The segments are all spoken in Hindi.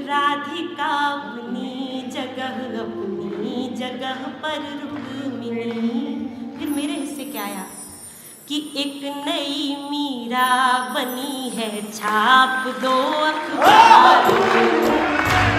राधिका अपनी जगह पर रुक्मिणी। फिर मेरे हिस्से क्या आया कि एक नई मीरा बनी है छाप दो अखबार।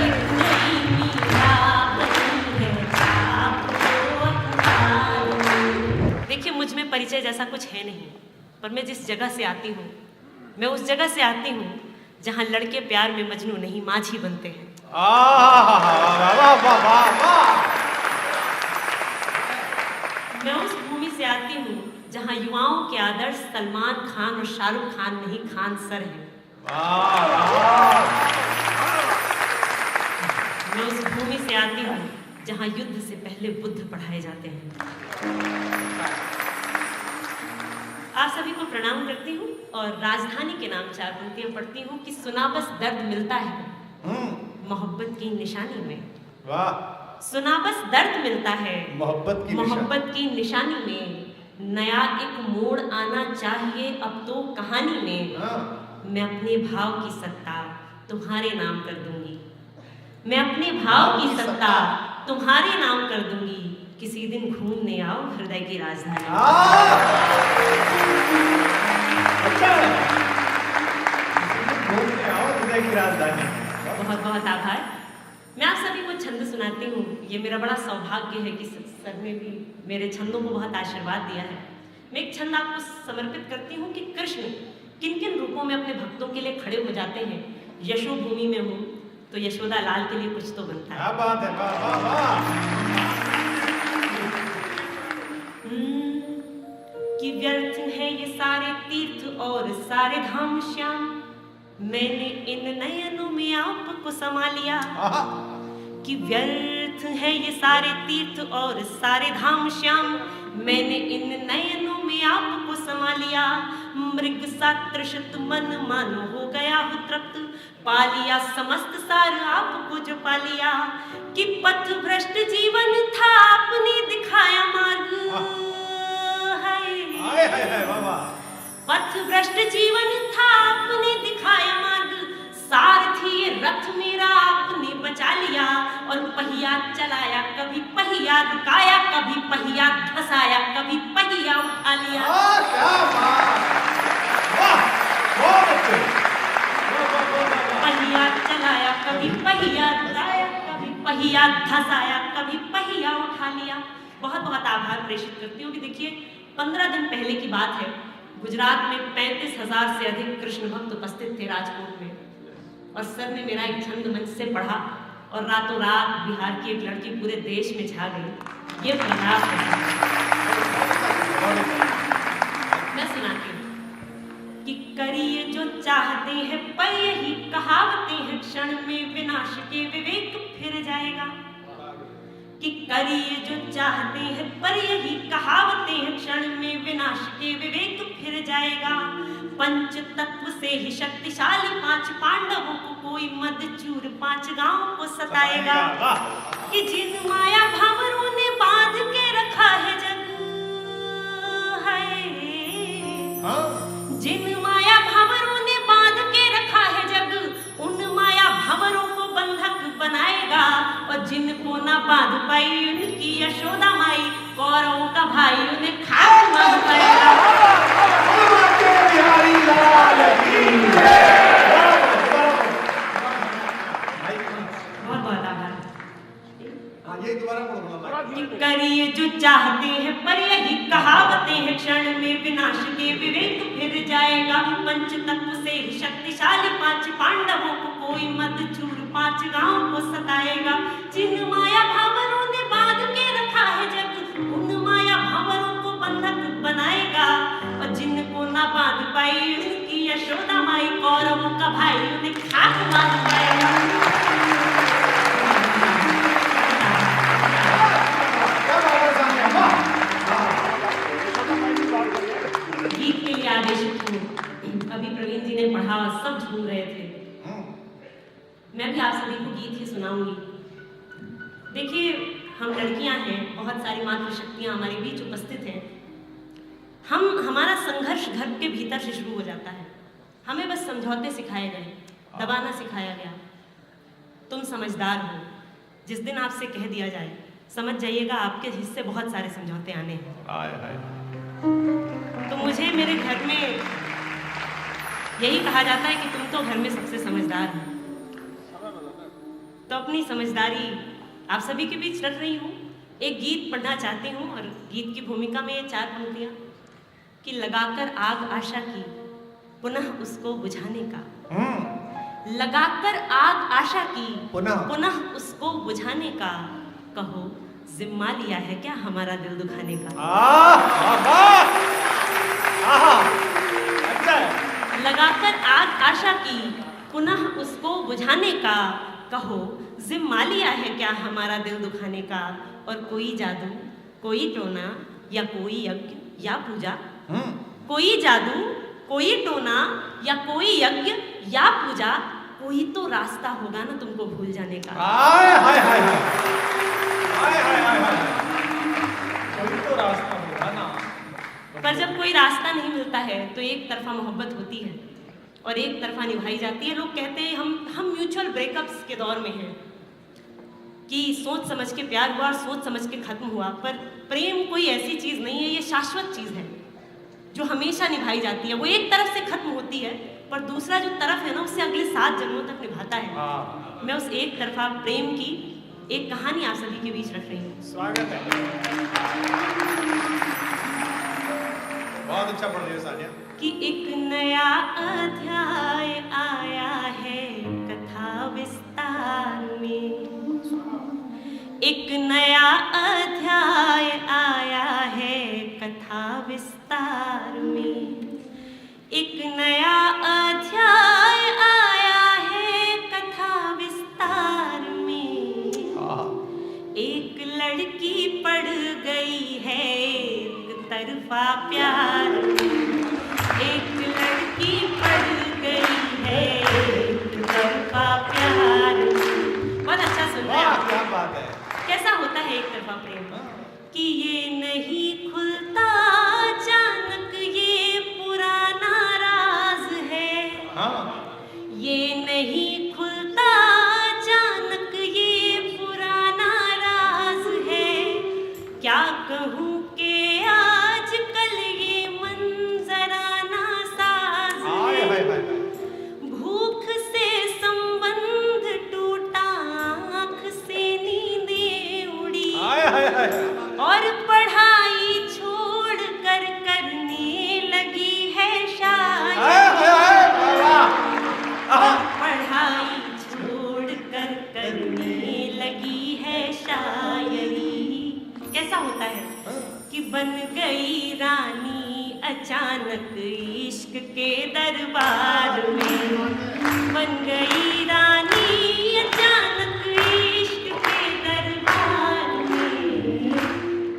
एक नई मीरा बनी है छाप दो अखबार। देखिए, मुझ में परिचय जैसा कुछ है नहीं, पर मैं जिस जगह से आती हूँ, मैं उस जगह से आती हूँ जहाँ लड़के प्यार में मजनू नहीं माझी बनते हैं। मैं उस भूमि से आती हूँ जहाँ युवाओं के आदर्श सलमान खान और शाहरुख खान नहीं, खान सर हैं। मैं उस भूमि से आती हूँ जहाँ युद्ध से पहले बुद्ध पढ़ाए जाते हैं। आप सभी को प्रणाम करती हूँ और राजधानी के नाम 4 पंक्तियां पढ़ती हूँ कि सुना बस दर्द मिलता है मोहब्बत की निशानी में। वाह। सुना बस दर्द मिलता है मोहब्बत की निशानी में। नया एक मोड़ आना चाहिए अब तो कहानी में। मैं अपने भाव की सत्ता तुम्हारे नाम कर दूंगी। मैं अपने भाव की सत्ता तुम्हारे नाम कर दूंगी। किसी दिन घूमने आओ हृदय की राजधानी। घूमने आओ हृदय की राजधानी। बहुत बहुत आभार। मैं आप सभी को छंद सुनाती हूँ। ये मेरा बड़ा सौभाग्य है कि सर ने भी मेरे छंदों को बहुत आशीर्वाद दिया है। मैं एक छंद आपको समर्पित करती हूँ कि कृष्ण किन किन रूपों में अपने भक्तों के लिए खड़े हो जाते हैं। यशो भूमि में हूँ तो यशोदा लाल के लिए कुछ तो बनता है। क्या बात है, वाह वाह वाह। कि व्यर्थ है ये सारे तीर्थ और सारे धाम श्याम। मैंने इन नयनों में आपको समा लिया। कि व्यर्थ है ये सारे तीर्थ और सारे धाम श्याम। मैंने इन नयनों में आपको समा लिया। मृग सा तृषित मन मानो हो गया हो तृप्त। पा लिया समस्त सार आपको जो पा लिया। कि पथ भ्रष्ट जीवन था आपने दिखाया मार्ग। पथ भ्रष्ट जीवन था आपने दिखाया मार्ग। सारथी रथ मेरा आपने बचा लिया। और पहिया चलाया कभी पहिया रुकाया, कभी पहिया धसाया, कभी पहिया उठा लिया। पहिया चलाया कभी पहिया रुकाया, कभी पहिया धसाया, कभी पहिया उठा लिया। बहुत बहुत आभार प्रेषित करती हूँ कि देखिए 15 दिन पहले की बात है। गुजरात में 35,000 से अधिक कृष्ण भक्त उपस्थित थे राजकोट में। और सर ने मेरा एक छंद मंच से पढ़ा और रातों रात बिहार की एक लड़की पूरे देश में छा गई। ये प्रयास है। मैं सुनाती हूँ कि करिए जो चाहते हैं पर यही कहावतें हैं क्षण में विनाश के विवेक फिर जाएगा। कि करिए जो चाहते हैं पर यही कहावतें हैं क्षण में विनाश के विवेक फिर जाएगा। पंच तत्व से ही शक्तिशाली 5 पांडवों को कोई मदचूर 5 गांवों को सताएगा। कि जिन माया भंवरों ने बांध के रखा है जग है। जिन माया भंवरों ने बांध के रखा है जग उन माया भंवरों को बंधक बनाएगा। और जिनको ना बांध पाई उनकी यशोदा माई कौरवों का भाई उन्हें खाक बांध पाएगा। बहुत बहुत आभार। करिए जो चाहते हैं पर यही कहावतें हैं क्षण में विनाश के विवेक फिर जाएगा। पंच तत्व से शक्तिशाली 5 पांडवों को कोई मदचूर 5 गांवों को सताएगा। जिन माया भावरों ने बांध के रखा है जग उन माया भावरों को बंधक बनाएगा। और जिनको ना बांध पाई उनकी यशोदा माई कौरवों का भाई उन्हें खाक बांध पाएगा। गीत के लिए आदेशित हूँ। अभी प्रवीण जी ने पढ़ा, सब झूम रहे थे। मैं भी आप सभी को गीत ही सुनाऊंगी। देखिए, हम लड़कियां हैं, बहुत सारी मातृशक्तियां हमारे बीच उपस्थित हैं। हमारा संघर्ष घर के भीतर से शुरू हो जाता है। हमें बस समझौते सिखाए गए, दबाना सिखाया गया। तुम समझदार हो। जिस दिन आपसे कह दिया जाए, समझ जाइएगा आपके हिस्से बहुत सारे समझौते आने हैं। हाय हाय। तो मुझे मेरे घर में यही कहा जाता है कि तुम तो घर में सबसे समझदार हो। तो अपनी समझदारी आप सभी के बीच रख रही हूँ। एक गीत पढ़ना चाहती हूँ और गीत की भूमिका में ये 4 पंक्तियाँ कि लगाकर आग आशा की पुनः उसको बुझाने का, लगाकर आग आशा की पुनः उसको बुझाने का, कहो जिम्मा लिया है क्या हमारा दिल दुखाने का। लगाकर आग आशा की पुनः उसको बुझाने का, कहो जिम्मा लिया है क्या हमारा दिल दुखाने का। और कोई जादू कोई टोना या कोई यज्ञ या पूजा, कोई जादू कोई टोना या कोई यज्ञ या पूजा, कोई तो रास्ता होगा ना तुमको भूल जाने का। हाय हाय हाय हाय हाय हाय हाय, कोई तो रास्ता होगा ना। पर जब कोई रास्ता नहीं मिलता है तो एक तरफा मोहब्बत होती है और एक तरफा निभाई जाती है। लोग कहते हैं हम म्यूचुअल ब्रेकअप्स के दौर में हैं कि सोच समझ के प्यार हुआ और सोच समझ के खत्म हुआ, पर प्रेम कोई ऐसी चीज नहीं है, ये शाश्वत चीज है जो हमेशा निभाई जाती है। वो एक तरफ से खत्म होती है पर दूसरा जो तरफ है ना उससे अगले 7 जन्मों तक निभाता है। मैं उस एक तरफा प्रेम की एक कहानी आप सभी के बीच रख रही हूँ। स्वागत है। बहुत अच्छा पढ़ रही हो सानिया। कि एक नया अध्याय आया है कथा विस्तार में, एक नया अध्याय आया है कथा विस्तार में, एक नया अध्याय आया है कथा विस्तार में। एक लड़की पड़ गई है एक तरफा प्यार में, एक लड़की पड़ गई है एक तरफा प्यार में। बहुत अच्छा सुन रहे हैं आप। क्या बात है। कैसा होता है एक तरफा प्रेम कि ये नहीं खुलता अचानक, ये पुराना राज है। ये नहीं खुलता अचानक, ये पुराना राज है। क्या कहूँ कि आजकल ये मंजराना साज है। भूख से संबंध टूटा, आँख से नींदें उड़ी, और पढ़ाई छोड़ कर करने लगी है शायरी। पढ़ाई छोड़ कर करने लगी है शायरी। कैसा होता है कि बन गई रानी अचानक इश्क के दरबार में, बन गई रानी अचानक इश्क के दरबार में।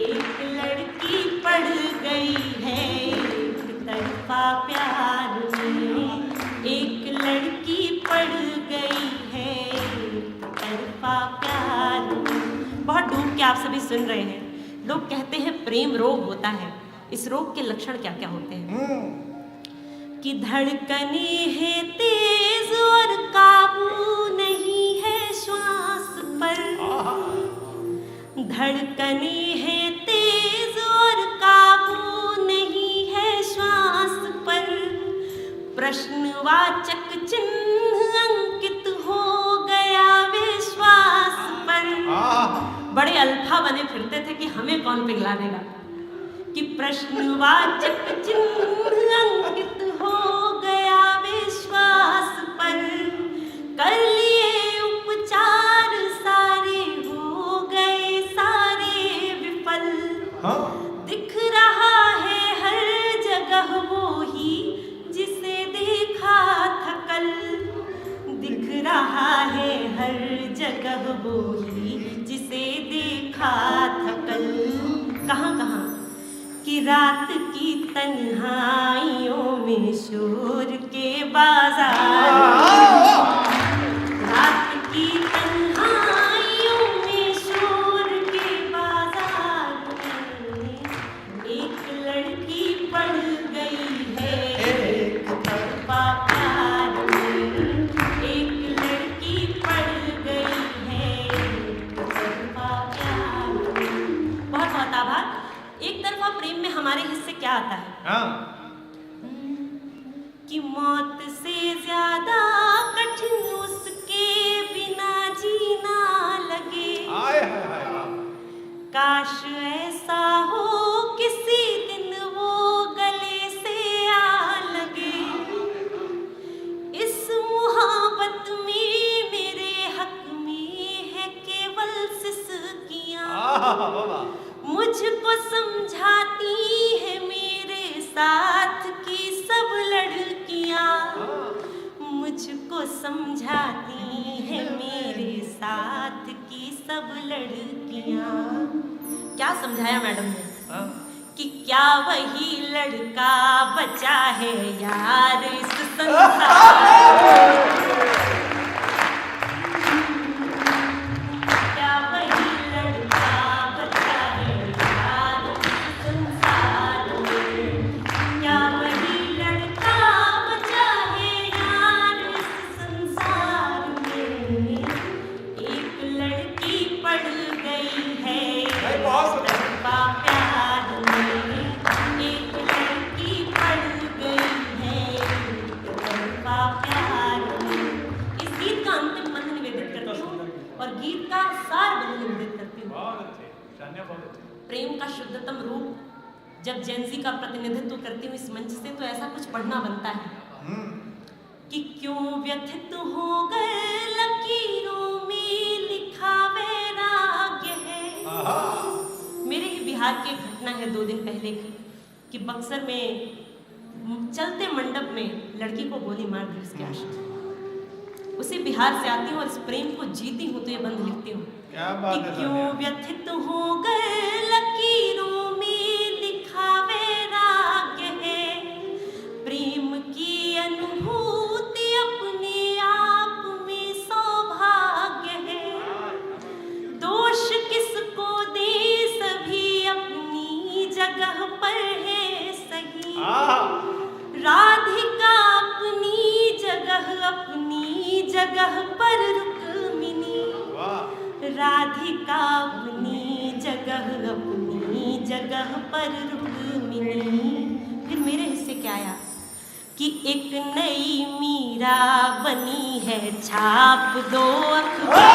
एक लड़की पड़ गई है एक तरफा प्यार में, एक लड़की पड़ गई है एक तरफा प्यार में। बहुत डूब के आप सभी सुन रहे हैं। लोग कहते हैं प्रेम रोग होता है। इस रोग के लक्षण क्या क्या होते हैं कि धड़कने हैं तेज और काबू नहीं है श्वास पर, धड़कने हैं तेज और काबू नहीं है श्वास पर। प्रश्नवाचक चिन्ह अंकित हो गया विश्वास पर। बड़े अल्फा बने फिरते थे कि हमें कौन पिघला देगा, कि प्रश्नवाचक चिन्ह अंकित हो गया विश्वास पर। कर लिए उपचार सारे हो गए सारे विफल। दिख रहा है हर जगह वो ही जिसे देखा था कल, दिख रहा है हर जगह वो ही जिसे देखा था कल। कहाँ कहाँ कि रात की तन्हाइयों में शोर के बाजार, रात की तन्हाइयों में शोर के बाजार में। एक लड़की पड़ गई है एक तरफा प्यार में, एक लड़की पड़ गई आता है हाँ कि मौत से ज्यादा कठिन उसके बिना जीना लगे। हाय हाय हाय हाय। काश ऐसा हो किसी दिन वो गले से आ लगे। इस मुहाबत में मेरे हक में है केवल सिसकियां। मुझको समझाती है मेरे साथ की सब लड़कियां। मुझको समझाती है मेरे साथ की सब लड़कियां। क्या समझाया मैडम ने कि क्या वही लड़का बचा है यार इस संसार में। क्या वही लड़का बचा है यार इस संसार में। क्या वही लड़का बचा है यार इस संसार में। एक लड़की पड़ गई है तरफा प्यार में। एक लड़की पड़ गई है तरफा प्यार में। इस गीत का अंतिम मंत्र निवेदित करती हूँ और गीत का सार बंद निवेदित करती हूँ। बहुत अच्छे, शान्या बहुत अच्छे। प्रेम का शुद्धतम रूप जब जेंजी का प्रतिनिधित्व करती हूँ इस मंच से, तो ऐसा कुछ पढ़ना बनता है कि क्यों व्यथित हो गए लकीरों में लिखा वैराग्य है। मेरे ही बिहार की एक घटना है 2 दिन पहले की कि बक्सर में चलते मंडप में लड़की को गोली मार दी उसके आशिक। उसी बिहार से आती हूँ और इस प्रेम को जीती हूँ तो ये बंद लिखती हूँ क्या बात कि है क्यों शान्या। व्यथित हो गए लकीरों में लिखा वैराग्य है। प्रेम की अनुभूति अपने आप में सौभाग्य है। दोष किसको दे सभी अपनी जगह पर है सही। राधिका अपनी जगह पर रुक्मिनी। राधिका अपनी जगह पर रुक्मिनी। फिर मेरे हिस्से क्या आया कि एक नई मीरा बनी है छाप दो अखबार